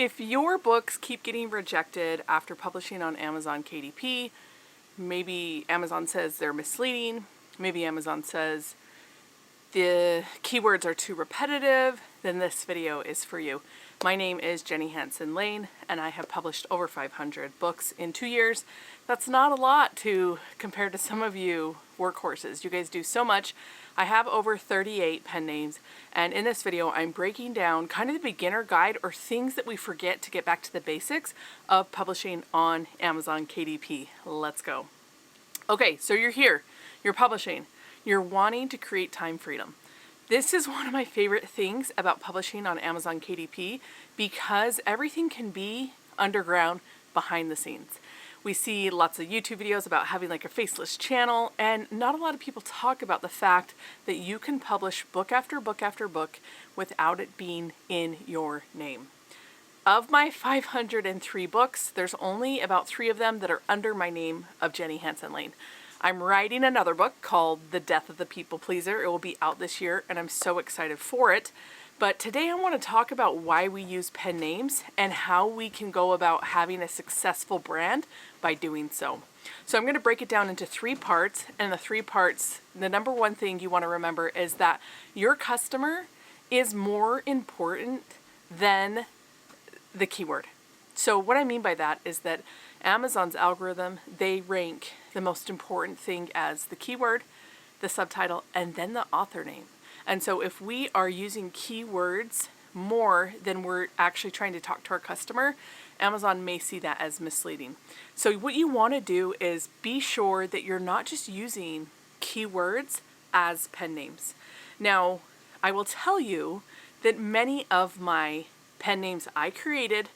If your books keep getting rejected after publishing on Amazon KDP, maybe Amazon says they're misleading, maybe Amazon says the keywords are too repetitive, then this video is for you. My name is Jenny Hansen Lane, and I have published over 500 books in 2 years. That's not a lot to compare to some of you workhorses. You guys do so much. I have over 38 pen names, and in this video I'm breaking down kind of the beginner guide or things that we forget to get back to the basics of publishing on Amazon KDP. Let's go. Okay, so you're here, you're publishing, you're wanting to create time freedom. This is one of my favorite things about publishing on Amazon KDP because everything can be underground behind the scenes. We see lots of YouTube videos about having like a faceless channel, and not a lot of people talk about the fact that you can publish book after book after book without it being in your name. Of my 503 books, there's only about 3 of them that are under my name of Jenny Hansen Lane. I'm writing another book called The Death of the People Pleaser. It will be out this year, and I'm so excited for it. But today I want to talk about why we use pen names and how we can go about having a successful brand by doing so. So I'm going to break it down into 3 parts, and the 3 parts, the number one thing you want to remember is that your customer is more important than the keyword. So what I mean by that is that Amazon's algorithm, they rank the most important thing as the keyword, the subtitle, and then the author name. And so if we are using keywords more than we're actually trying to talk to our customer, Amazon may see that as misleading. So what you want to do is be sure that you're not just using keywords as pen names. Now, I will tell you that many of my pen names I created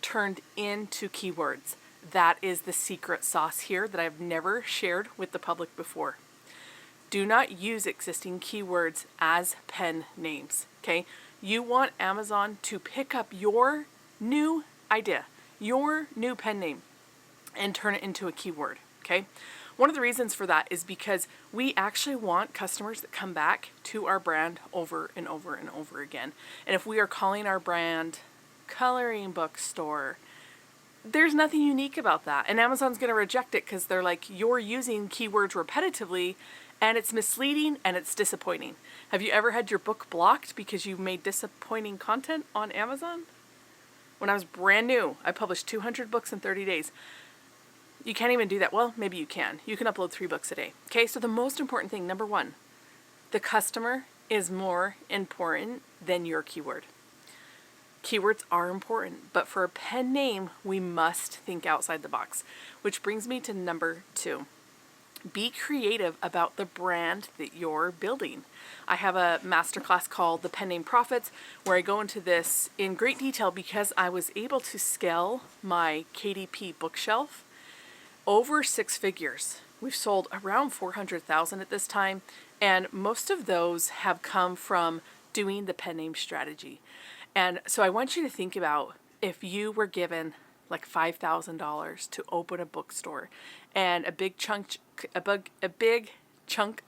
turned into keywords. That is the secret sauce here that I've never shared with the public before. Do not use existing keywords as pen names, okay? You want Amazon to pick up your new idea, your new pen name, and turn it into a keyword, okay? One of the reasons for that is because we actually want customers that come back to our brand over and over and over again. And if we are calling our brand Coloring Book Store, there's nothing unique about that. And Amazon's going to reject it because they're like, you're using keywords repetitively and it's misleading and it's disappointing. Have you ever had your book blocked because you made disappointing content on Amazon? When I was brand new, I published 200 books in 30 days. You can't even do that. Well, maybe you can. You can upload 3 books a day. Okay, so the most important thing, number 1, the customer is more important than your keyword. Keywords are important, but for a pen name, we must think outside the box, which brings me to number 2. Be creative about the brand that you're building. I have a masterclass called The Pen Name Profits where I go into this in great detail because I was able to scale my KDP bookshelf over 6 figures. We've sold around 400,000 at this time, and most of those have come from doing the pen name strategy. And so I want you to think about if you were given like $5,000 to open a bookstore, and a big chunk of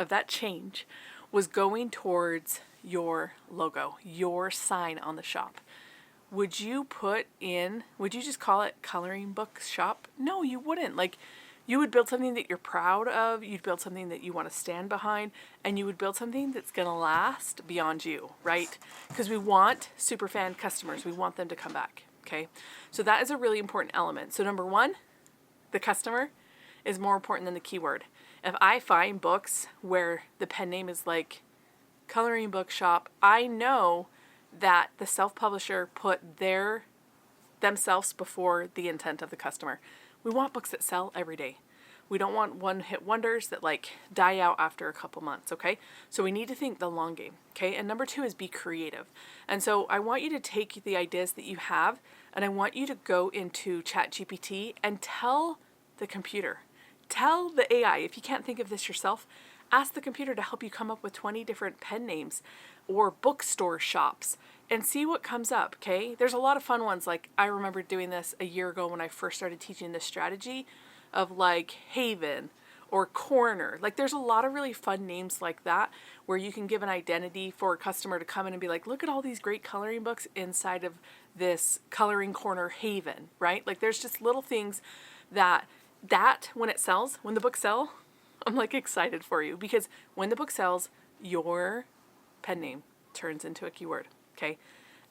that change was going towards your logo, your sign on the shop. Would you just call it Coloring Book Shop? No, you wouldn't. Like, you would build something that you're proud of, you'd build something that you want to stand behind, and you would build something that's going to last beyond you, right? Because we want superfan customers. We want them to come back, okay? So that is a really important element. So number 1, the customer is more important than the keyword. If I find books where the pen name is like Coloring Book Shop, I know that the self-publisher put themselves before the intent of the customer. We want books that sell every day. We don't want one-hit wonders that like die out after a couple months, okay? So we need to think the long game, okay? And number 2 is be creative. And so I want you to take the ideas that you have, and I want you to go into ChatGPT and tell the computer, tell the AI, if you can't think of this yourself, ask the computer to help you come up with 20 different pen names or bookstore shops and see what comes up, okay? There's a lot of fun ones. Like, I remember doing this a year ago when I first started teaching this strategy of like Haven or corner. Like there's a lot of really fun names like that where you can give an identity for a customer to come in and be like, look at all these great coloring books inside of this coloring corner haven, right? Like there's just little things that when it sells, when the books sell, I'm like excited for you, because when the book sells, your pen name turns into a keyword, okay?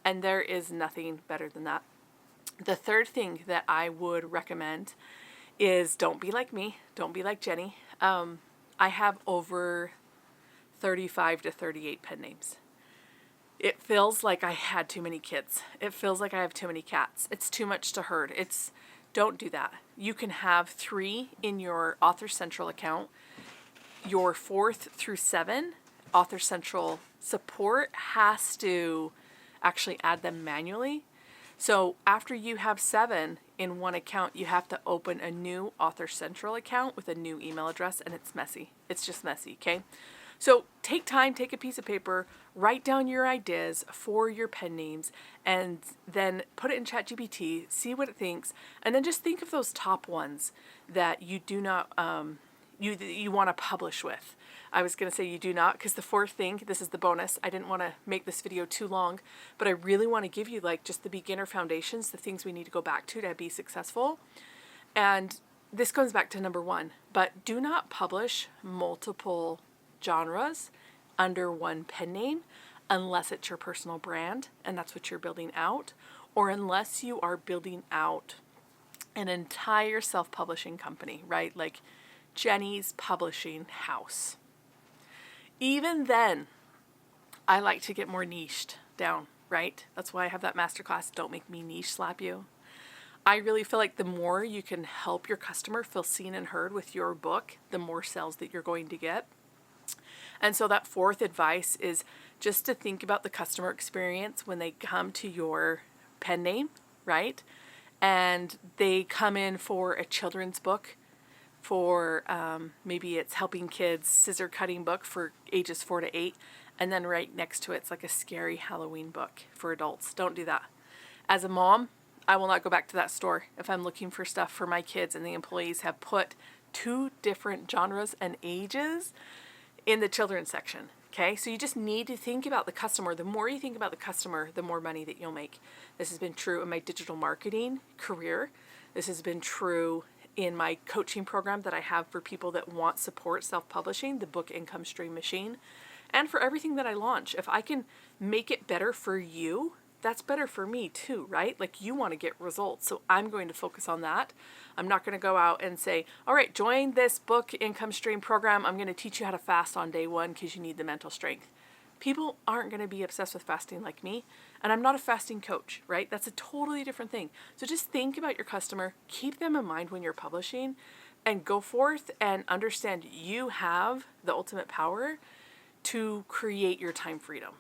And there is nothing better than that. The third thing that I would recommend is don't be like me. Don't be like Jenny. I have over 35 to 38 pen names. It feels like I had too many kids. It feels like I have too many cats. It's too much to herd. Don't do that. You can have 3 in your Author Central account. Your 4th through 7 Author Central support has to actually add them manually. So after you have 7 in one account, you have to open a new Author Central account with a new email address, and it's messy. It's just messy, okay? So take time, take a piece of paper, write down your ideas for your pen names, and then put it in ChatGPT, see what it thinks, and then just think of those top ones that you do not, you want to publish with. I was going to say you do not, because the 4th thing, this is the bonus. I didn't want to make this video too long, but I really want to give you like just the beginner foundations, the things we need to go back to be successful. And this goes back to number 1, but do not publish multiple genres under one pen name unless it's your personal brand and that's what you're building out, or unless you are building out an entire self-publishing company, right? Like Jenny's Publishing House. Even then, I like to get more niched down, right? That's why I have that masterclass, Don't Make Me Niche Slap You. I really feel like the more you can help your customer feel seen and heard with your book, the more sales that you're going to get. And so that 4th advice is just to think about the customer experience when they come to your pen name, right? And they come in for a children's book, for maybe it's helping kids scissor cutting book for ages 4 to 8, and then right next to it's like a scary Halloween book for adults. Don't do that. As a mom, I will not go back to that store if I'm looking for stuff for my kids and the employees have put 2 different genres and ages in the children's section. Okay, so you just need to think about the customer. The more you think about the customer, the more money that you'll make. This has been true in my digital marketing career. This has been true in my coaching program that I have for people that want support self-publishing, the Book Income Stream Machine, and for everything that I launch. If I can make it better for you, that's better for me too, right? Like you want to get results, so I'm going to focus on that. I'm not going to go out and say, all right, join this Book Income Stream program. I'm going to teach you how to fast on day 1 because you need the mental strength. People aren't going to be obsessed with fasting like me, and I'm not a fasting coach, right? That's a totally different thing. So just think about your customer, keep them in mind when you're publishing, and go forth and understand you have the ultimate power to create your time freedom.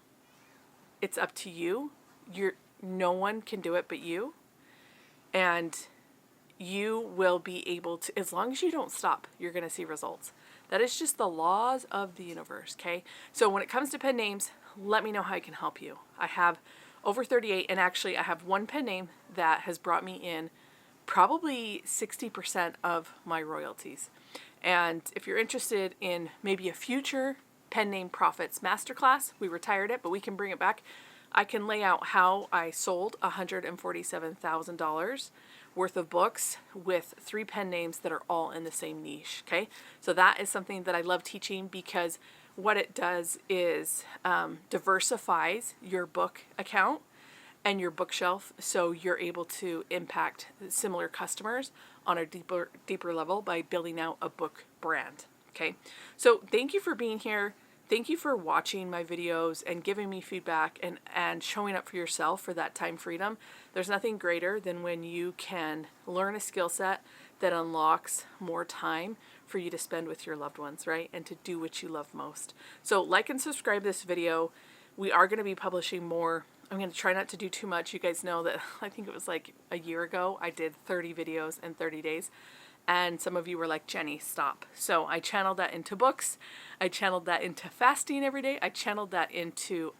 It's up to you. No one can do it but you, and you will be able to, as long as you don't stop, you're going to see results. That is just the laws of the universe, okay? So when it comes to pen names, let me know how I can help you. I have over 38, and actually I have one pen name that has brought me in probably 60% of my royalties. And if you're interested in maybe a future pen name profits masterclass, we retired it, but we can bring it back. I can lay out how I sold $147,000 worth of books with 3 pen names that are all in the same niche, okay? So that is something that I love teaching, because what it does is diversifies your book account and your bookshelf, so you're able to impact similar customers on a deeper level by building out a book brand, okay? So thank you for being here. Thank you for watching my videos and giving me feedback and showing up for yourself for that time freedom. There's nothing greater than when you can learn a skill set that unlocks more time for you to spend with your loved ones, right? And to do what you love most. So like and subscribe this video. We are going to be publishing more. I'm going to try not to do too much. You guys know that I think it was like a year ago I did 30 videos in 30 days. And some of you were like, Jenny, stop. So I channeled that into books. I channeled that into fasting every day. I channeled that into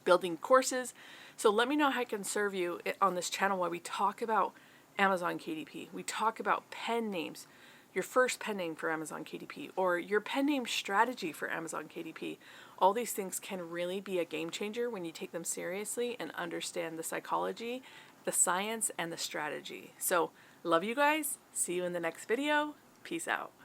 building courses. So let me know how I can serve you on this channel while we talk about Amazon KDP. We talk about pen names, your first pen name for Amazon KDP, or your pen name strategy for Amazon KDP. All these things can really be a game changer when you take them seriously and understand the psychology, the science, and the strategy. So, love you guys. See you in the next video. Peace out.